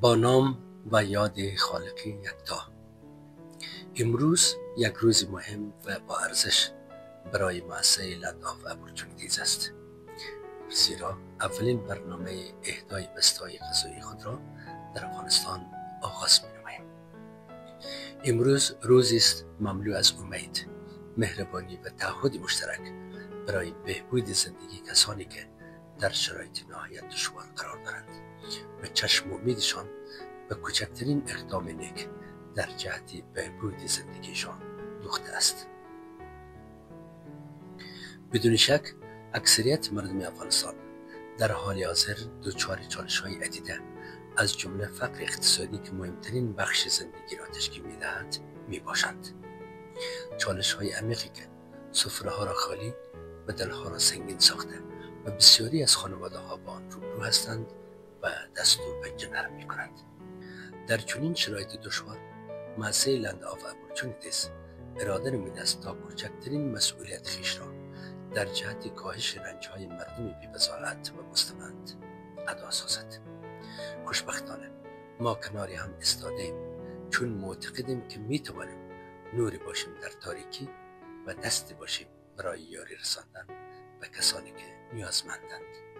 با نام و یاد خالق یکتا. امروز یک روز مهم و با ارزش برای مؤسسه لند آف اپورتونیتیز است، زیرا اولین برنامه اهدای بسته‌های غذایی خود را در افغانستان آغاز می‌نماییم. امروز روزی است مملو از امید، مهربانی و تعهد مشترک برای بهبود زندگی کسانی که در شرایط نهایت دشوار قرار دارند و چشم امیدشان به کوچکترین اقدام نیک در جهت بهبود زندگیشان دوخته است. بدون شک اکثریت مردم افغانستان در حال حاضر دچار چالش‌های عدیده از جمله فقر اقتصادی که مهمترین بخش زندگی را تشکیل می‌دهد میباشند. چالش‌های عمیقی که سفره‌ها را خالی و دلها را سنگین ساخته و بسیاری از خانواده‌ها با آن روبرو هستند و دست و پنجه نرم می‌کنند. در چنین شرایط دشوار مؤسسه لند آف اپورتونیتیز اراده نموده است تا کوچکترین مسئولیت خویش را در جهت کاهش رنج‌های مردم بی‌بضاعت و مستمند ادا سازد. خوشبختانه ما کنار هم ایستاده‌ایم، چون معتقدیم که می‌توانیم نوری باشیم در تاریکی و دستی باشیم برای یاری رساندن به کسانی که نیازمندند.